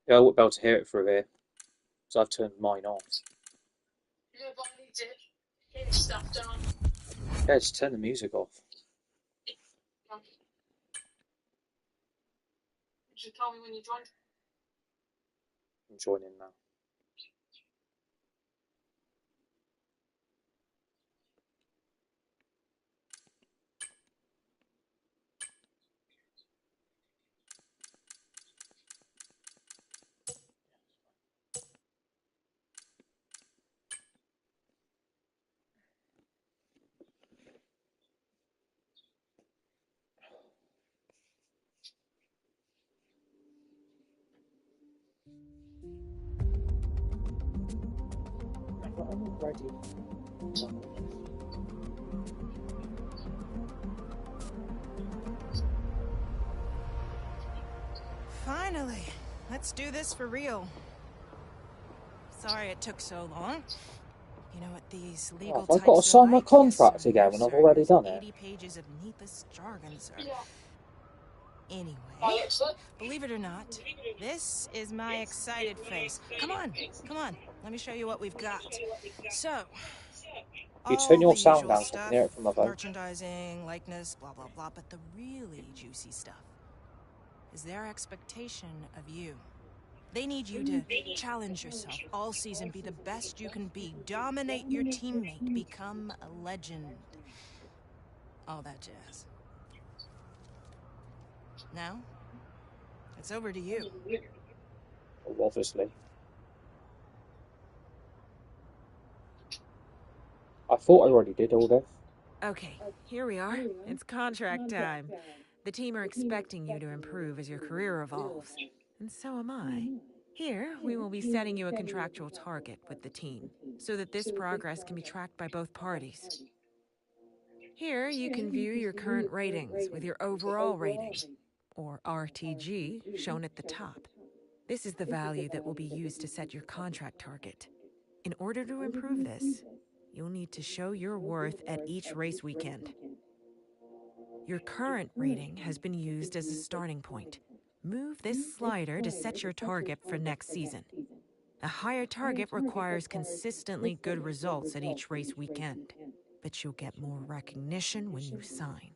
Yeah, I won't be able to hear it through here, so I've turned mine off. Yeah, but I need to hear stuff, don't I? Yeah, just turn the music off. Just tell me when you join. I'm joining now. I'm ready. Finally, let's do this for real. Sorry it took so long. You know what these legal I've got to types are sign my like? Yes, contract sir, again no, when I've sir. already Here's done it. 80 pages of needless jargon, sir. Yeah. Anyway, believe it or not, this is my excited face. Come on, come on. Let me show you what we've got. So, You turn all your the sound usual down so I can stuff, hear it from above. merchandising, likeness, blah, blah, blah. But the really juicy stuff is their expectation of you. They need you to challenge yourself all season, be the best you can be, dominate your teammate, become a legend. All that jazz. Now, it's over to you. Well, obviously. I thought I already did all this. Okay, here we are. It's contract time. The team are expecting you to improve as your career evolves. And so am I. Here, we will be setting you a contractual target with the team, so that this progress can be tracked by both parties. Here, you can view your current ratings with your overall rating, or RTG, shown at the top. This is the value that will be used to set your contract target. In order to improve this, you'll need to show your worth at each race weekend. Your current rating has been used as a starting point. Move this slider to set your target for next season. A higher target requires consistently good results at each race weekend, but you'll get more recognition when you sign.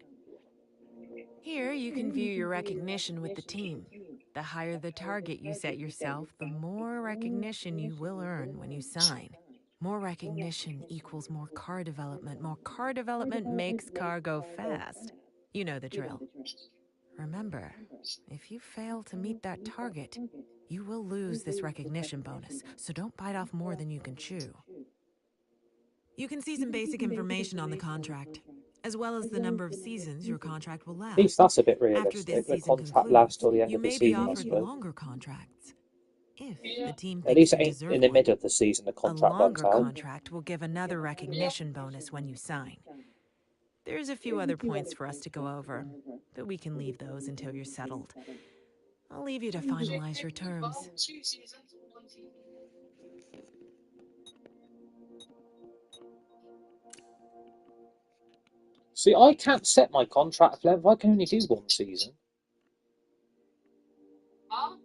Here, you can view your recognition with the team. The higher the target you set yourself, the more recognition you will earn when you sign. More recognition equals more car development. More car development makes car go fast. You know the drill. Remember, if you fail to meet that target, you will lose this recognition bonus, so don't bite off more than you can chew. You can see some basic information on the contract, as well as the number of seasons your contract will At least last. that's a bit After realistic. this The season contract lasts concludes, till the end you of the may be season, I offered suppose. longer contracts, if Yeah. the team At thinks least you it ain't in deserve the one. middle of the season the A contract runs longer out. contract will give another Yeah. recognition bonus when you sign. There's a few other points for us to go over, but we can leave those until you're settled. I'll leave you to finalize your terms. 2 seasons, 1 season. See, I can't set my contract length. I can only do one season. Huh?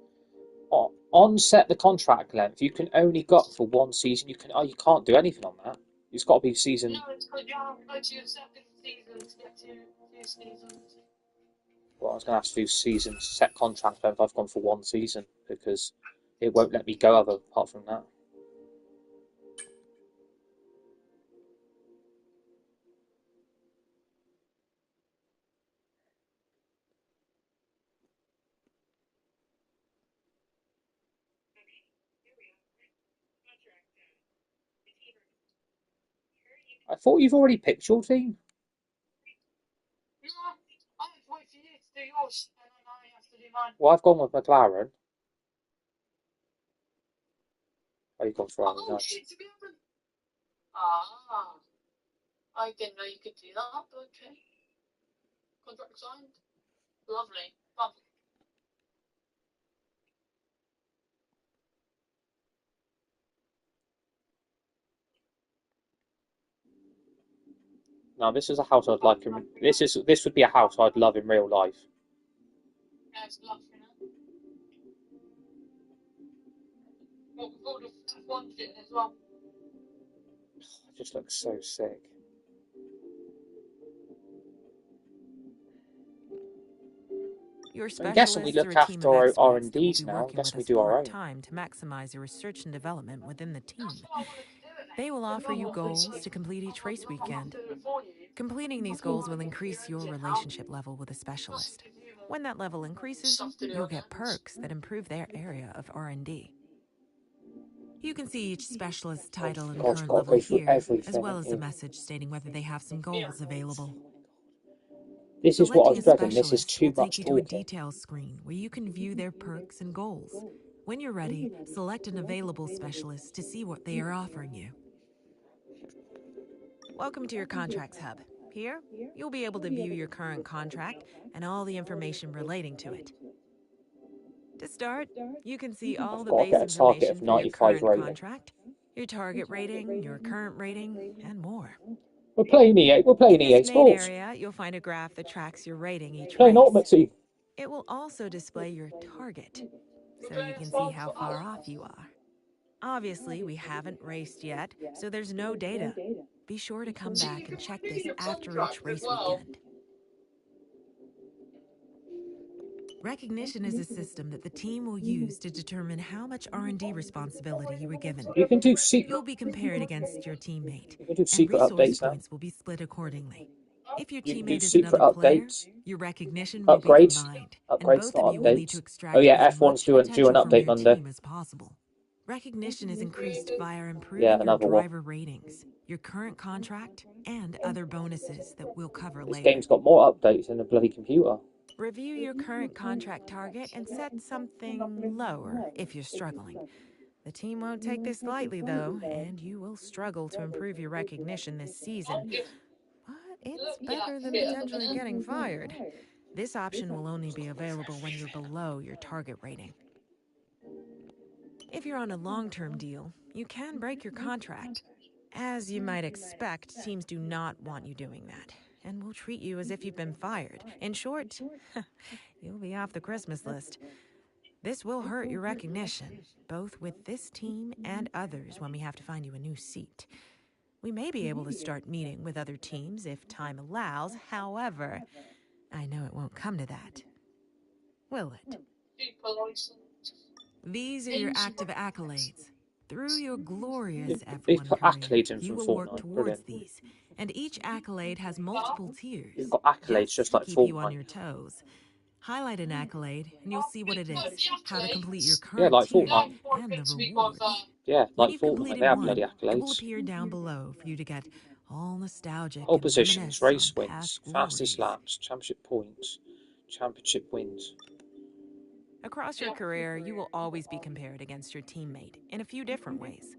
On set the contract length, you can only go up for one season. You can't do anything on that. It's got to be season. No, it's because you have to go to your second season to get to 2 seasons. Well, I was going to ask for season set contract length. I've gone for one season because it won't let me go other apart from that. I thought you've already picked your team. No, I have to wait for you to do yours, and then I have to do mine. Well, I've gone with McLaren. Oh, you've gone Ferrari. Oh, Nice. shit, together. Ah, I didn't know you could do that, but okay. Contract signed. Lovely. Lovely. Now, this is a house I'd like. This would be a house I'd love in real life. Yeah, it's lovely, you know? What with all the F1 shit as well. It just looks so sick. Your I'm guessing we specialists are look a team after of our experts that will R&Ds be now. I'm working with guessing we us do our own. part-time to maximize your research and development within the team. That's why I wanted to do it, mate. They will offer you Not goals obviously. to complete each race I'm not weekend. doing it for you. Completing these goals will increase your relationship level with a specialist. When that level increases, Stuff to do, you'll I get guess. perks that improve their area of R&D. You can see each specialist's title and God, you've current got to level go through here, as everything, well haven't as a you? message stating whether they have some goals available. This is what I Selecting a was dreading. This is specialist will too take much you to a talking. details screen where you can view their perks and goals. When you're ready, select an available specialist to see what they are offering you. Welcome to your contracts hub. Here, you'll be able to view your current contract and all the information relating to it. To start, you can see all I've the got to base get a target information of for your 95 current rating. contract, your target rating, your current rating, and more. We're playing EA. We're playing In EA this main Sports. area, you'll find a graph that tracks your rating each Playing race. Ultimate Team. It will also display your target, We're so you playing can see France how for far us. off you are. Obviously, we haven't raced yet, so there's no data. Be sure to come See, back you and can check review this your after each contract as race well. weekend. Recognition is a system that the team will use to determine how much R&D responsibility you were given. You can do secret. You'll be compared against your teammate, You can do and secret resource updates now. points will be split accordingly. If your You can do teammate is secret another player, updates. your recognition will be Upgrades. combined, and Upgrades, both of not you will need to updates. extract Oh yeah, as F1's much due an potential from update your Monday. team as possible. Recognition is increased via Yeah, improving your another one. driver ratings, your current contract, and other bonuses that we'll cover This later. game's got more updates than the bloody computer. Review your current contract target and set something lower if you're struggling. The team won't take this lightly, though, and you will struggle to improve your recognition this season. But it's better than potentially getting fired. This option will only be available when you're below your target rating. If you're on a long-term deal, you can break your contract. As you might expect, teams do not want you doing that, and will treat you as if you've been fired. In short, you'll be off the Christmas list. This will hurt your recognition, both with this team and others when we have to find you a new seat. We may be able to start meeting with other teams if time allows. However, I know it won't come to that. Will it? These are your active accolades. Through your glorious He's F1 put career, accolades in you from will work Fortnite. towards Brilliant. these, and each accolade has multiple tiers, You've got accolades just to like keep you on Fortnite. your toes. Highlight an accolade, and you'll see what it is, how to complete your Yeah, current like tier, Fortnite. and the rewards. Yeah, When like you've Fortnite. They completed have bloody one, it will accolades. appear down below for you to get all nostalgic Pole and positions, reminisce race on wins, past fastest glories. laps, championship points, championship wins. Across your career, you will always be compared against your teammate in a few different ways.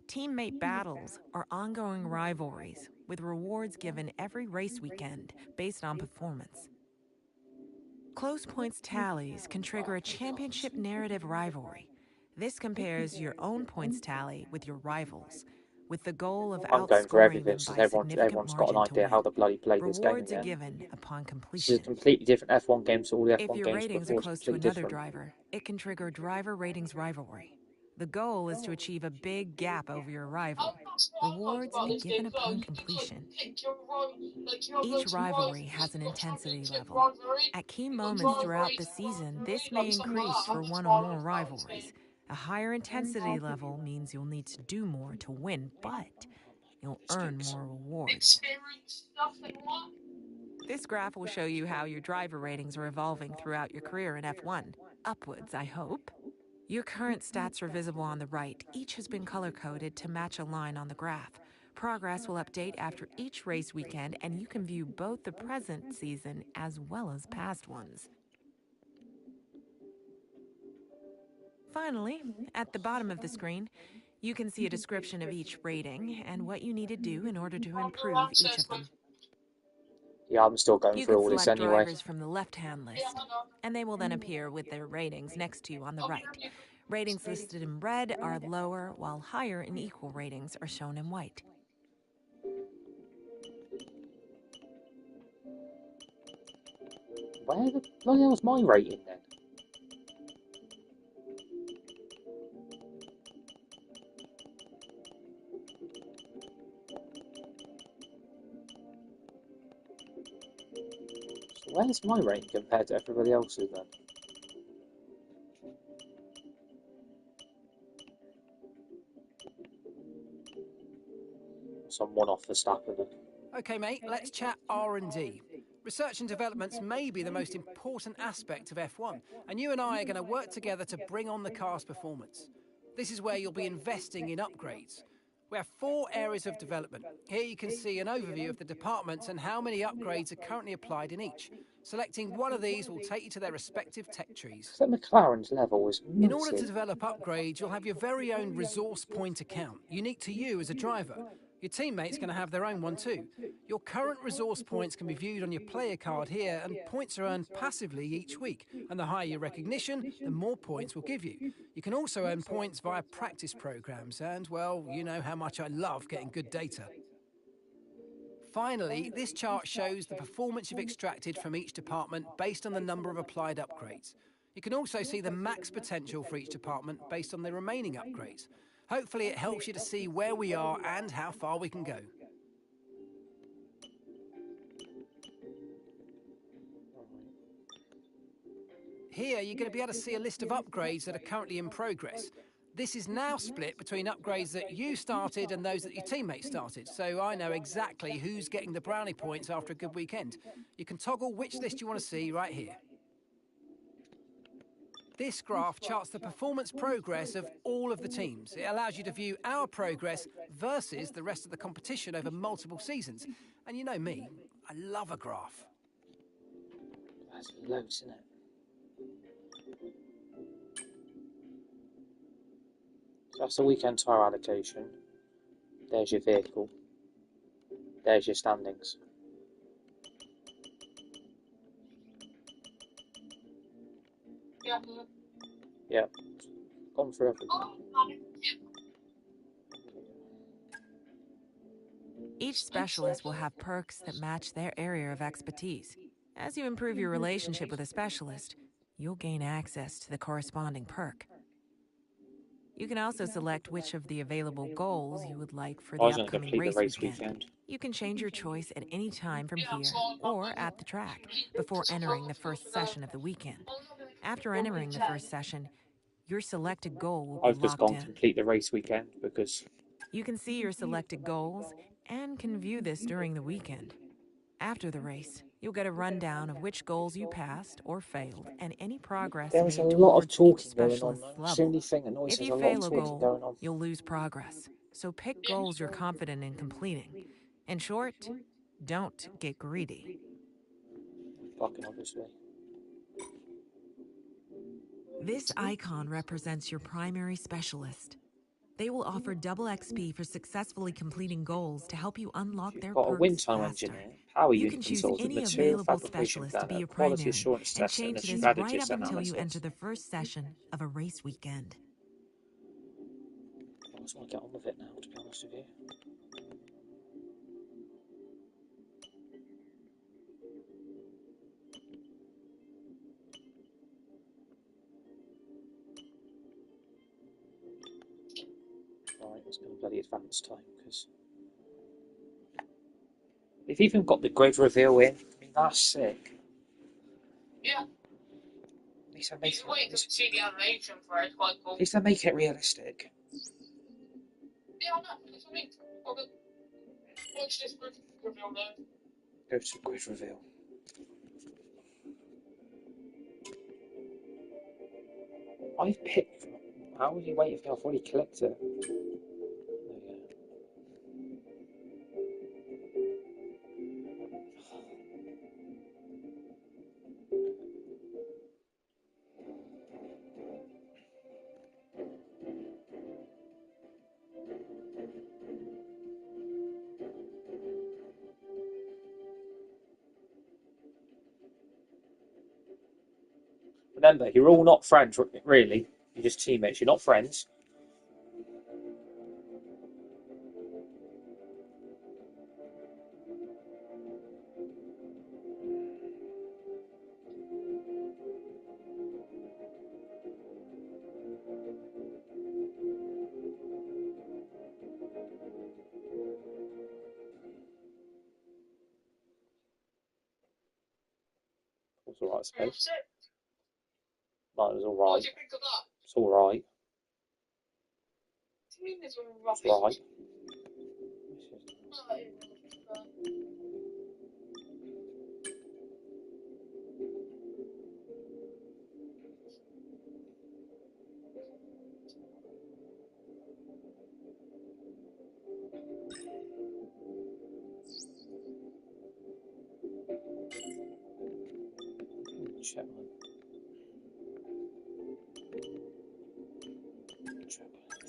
Teammate battles are ongoing rivalries with rewards given every race weekend based on performance. Close points tallies can trigger a championship narrative rivalry. This compares your own points tally with your rivals, with the goal of I'm going for outscoring everything them since by a significant everyone's got an margin to idea how win. to bloody play this game Rewards are again. given upon This is a completion. completely different F1 game to all the If F1 your games ratings are before. It's close to completely another different. driver, it can trigger driver ratings rivalry. The goal is to achieve a big gap over your rival. Rewards are given upon completion. Each rivalry has an intensity level. At key moments throughout the season, this may increase for one or more rivalries. A higher intensity level means you'll need to do more to win, but you'll earn more rewards. This graph will show you how your driver ratings are evolving throughout your career in F1. Upwards, I hope. Your current stats are visible on the right. Each has been color-coded to match a line on the graph. Progress will update after each race weekend, and you can view both the present season as well as past ones. Finally, at the bottom of the screen, you can see a description of each rating and what you need to do in order to improve each of them. Yeah, I'm still going You through can all this select anyway. drivers from the left-hand list, and they will then appear with their ratings next to you on the right. Ratings listed in red are lower, while higher and equal ratings are shown in white. Where the bloody hell's my rating then? So where's my rating compared to everybody else's then? Some one-off for Verstappen then. Okay, mate, let's chat R&D. Research and developments may be the most important aspect of F1, and you and I are going to work together to bring on the car's performance. This is where you'll be investing in upgrades. We have 4 areas of development. Here you can see an overview of the departments and how many upgrades are currently applied in each. Selecting one of these will take you to their respective tech trees. So McLaren's level is In order to massive. develop upgrades, you'll have your very own resource point account, unique to you as a driver. Your teammates going to have their own one too. Your current resource points can be viewed on your player card here, and points are earned passively each week. And the higher your recognition, the more points we'll give you. You can also earn points via practice programs, and, well, you know how much I love getting good data. Finally, this chart shows the performance you've extracted from each department based on the number of applied upgrades. You can also see the max potential for each department based on the remaining upgrades. Hopefully it helps you to see where we are and how far we can go. Here you're going to be able to see a list of upgrades that are currently in progress. This is now split between upgrades that you started and those that your teammates started, so I know exactly who's getting the brownie points after a good weekend. You can toggle which list you want to see right here. This graph charts the performance progress of all of the teams. It allows you to view our progress versus the rest of the competition over multiple seasons. And you know me, I love a graph. That's loads, isn't it? So that's the weekend tyre allocation. There's your vehicle. There's your standings. Yeah. Yep. Gone through everything. Each specialist will have perks that match their area of expertise. As you improve your relationship with a specialist, you'll gain access to the corresponding perk. You can also select which of the available goals you would like for I the was going to upcoming complete the race race weekend. weekend. You can change your choice at any time from here or at the track before entering the first session of the weekend. After entering the first session, your selected goal will be I've just locked gone in. complete the race weekend because You can see your selected goals and can view this during the weekend. After the race, you'll get a rundown of which goals you passed or failed and any progress there is a made lot of towards each talking going on. specialist's That's the level. only thing that annoys If me. you There's a lot fail of a talking goal, going on. you'll lose progress. So pick goals you're confident in completing. In short, don't get greedy. Fucking obviously. This icon represents your primary specialist. They will offer double XP for successfully completing goals to help you unlock their Got a wind perks tunnel faster. engineer, power You unit can choose consultant, any material available fabrication specialist to be planner, your quality primary assurance and tester, and change a this right up strategist until you analysis. enter the first session of a race weekend. I just want to get on with it now, to be honest with you. Right, let's go bloody advanced time because they've even got the grid reveal in. I mean, that's sick. Yeah. At least they make He's waiting to it. see the animation for it. It's quite cool. At least they make it realistic. Yeah, I know. It's amazing. Okay. Watch this reveal now. Go to grid reveal. I've picked. How would you wait if I've already clicked it? There you go. Remember, you're all not friends, really. You're just teammates. You're not friends. was alright, I suppose. That's it. Mine was What alright. do you think of that? It's alright. What do you mean it's all It's rubbish? right. Check one.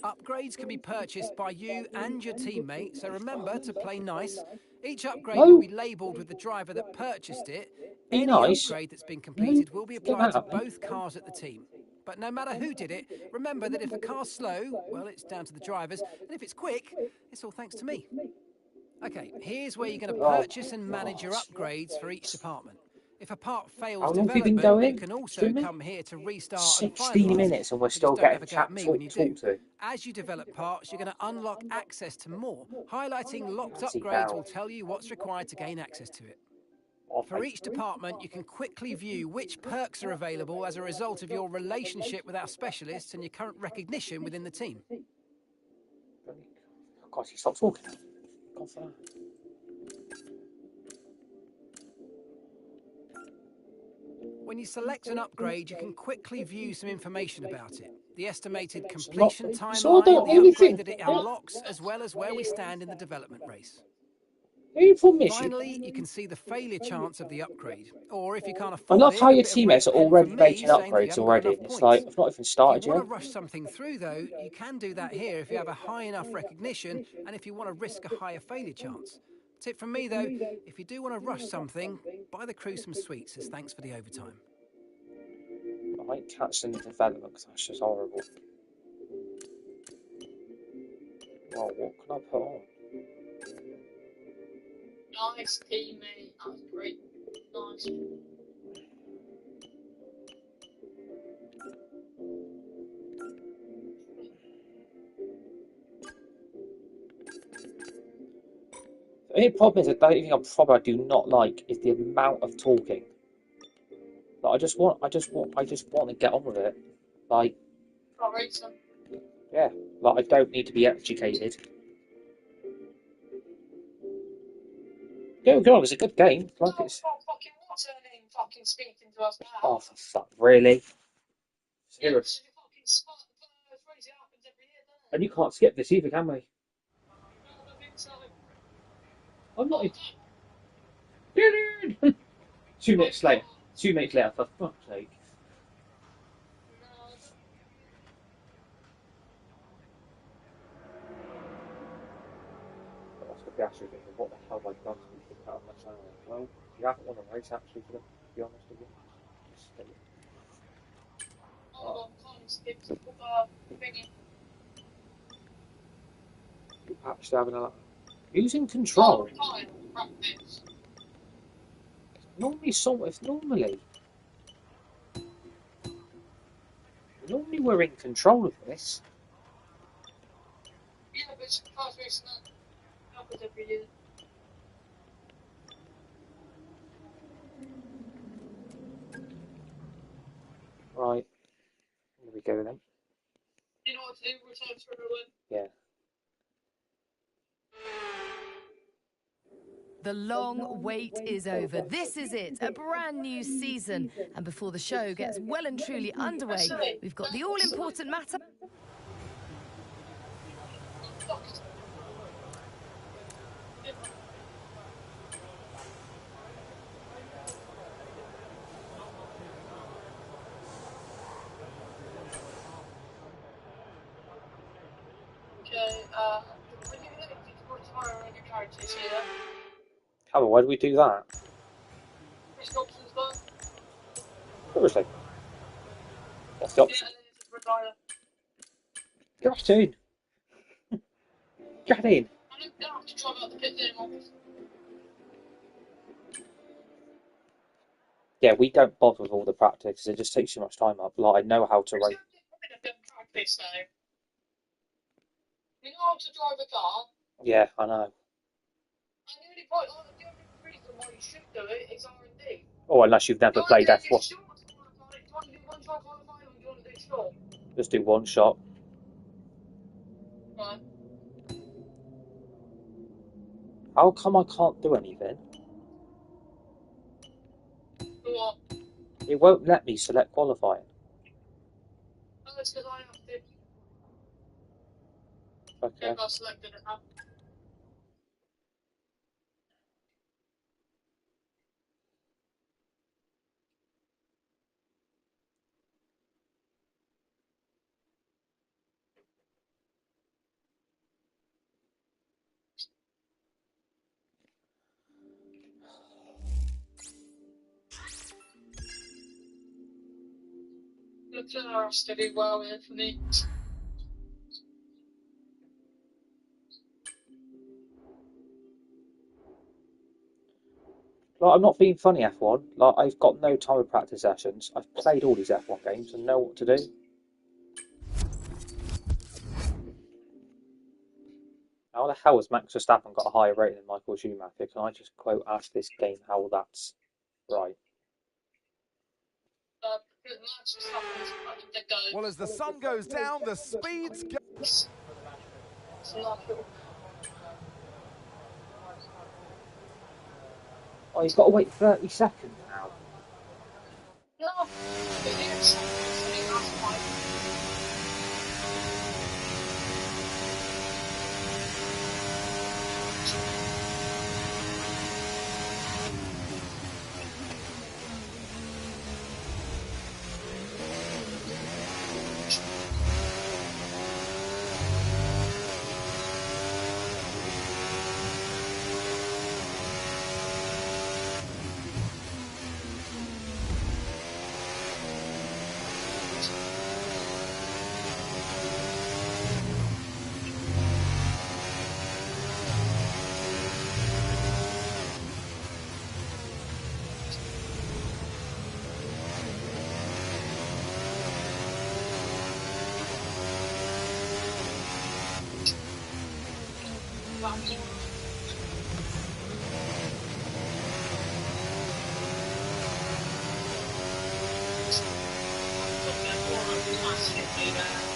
Upgrades can be purchased by you and your teammate, so remember to play nice. Each upgrade No. will be labelled with the driver that purchased it. Be Any nice. upgrade that's been completed will be applied to happen. both cars at the team. But no matter who did it, remember that if a car's slow, well, it's down to the drivers, and if it's quick, it's all thanks to me. Okay, here's where you're going to purchase and manage your upgrades for each department. If a part fails How long have you been development, you going? can also Excuse me? come here to restart and 16 finalise. minutes and we're So still just don't getting ever go at me when you do. talk to. As you develop parts, you're going to unlock access to more. Highlighting locked Bloody upgrades hell. will tell you what's required to gain access to it. Oh, For each department, you can quickly view which perks are available as a result of your relationship with our specialists and your current recognition within the team. God, you stop talking. God for that. When you select an upgrade, you can quickly view some information about it. The estimated completion timeline, the upgrade that it unlocks, as well as where we stand in the development race. Finally, you can see the failure chance of the upgrade, or if you can't I afford love it, how a your bit of teammates red are pen already from me making saying that you upgrades haven't got already. enough And it's points. like, I've not even If you started want yet. to rush something through, though, you can do that here if you have a high enough recognition and if you want to risk a higher failure chance. Tip from me, though, if you do want to rush something, buy the crew some sweets as thanks for the overtime. I might catch the development because that's just horrible. Well, what can I put on? Nice teammate. That was great. Nice. The only problem is the only thing I do not like is the amount of talking. Like, I just want to get on with it. Like, yeah, like I don't need to be educated. Go, it's a good game. Like it's. Fucking speaking to us now. Oh, for fuck, really? Serious. And you can't skip this either, can we? I'm not. Even... 2 minutes later. 2 minutes later, for fuck's sake. What the hell have I done to be out of my channel? Well, you haven't won a race actually, to be honest with you. Actually having a who's in control? Normally we're in control of this. Yeah, but it's the first race that happens every year. Right. Here we go then. You know what to do? Return to everyone. Yeah. The long wait is over. This is it, a brand new season. And before the show gets well and truly underway, we've got the all-important matter. Okay, when you get to tomorrow on your characters here, How? Why do we do that? which options done? Seriously. What's the option? Yeah, and then it's retire. Get in. Get in. I don't have to drive out the pit anymore. Yeah, we don't bother with all the practice. It just takes too much time up. Like, I know how to race. Practice now. You know how to drive a car? Yeah, I know. And the only reason why you should do it is R&D. Or unless you've never played F1. Just do one shot. Right. How come I can't do anything? What? It won't let me select qualifying. Oh, it's because I have to. Okay. If I selected it now. Leclerc has to do well here for me. Like, I'm not being funny, F1. Like, I've got no time of practice sessions. I've played all these F1 games and know what to do. How the hell has Max Verstappen got a higher rating than Michael Schumacher? Can I just quote ask this game how that's right? Well, as the sun goes down, the speeds go. It's not. Oh, you've got to wait 30 seconds now. No. They didn't say anything last time. Massively there.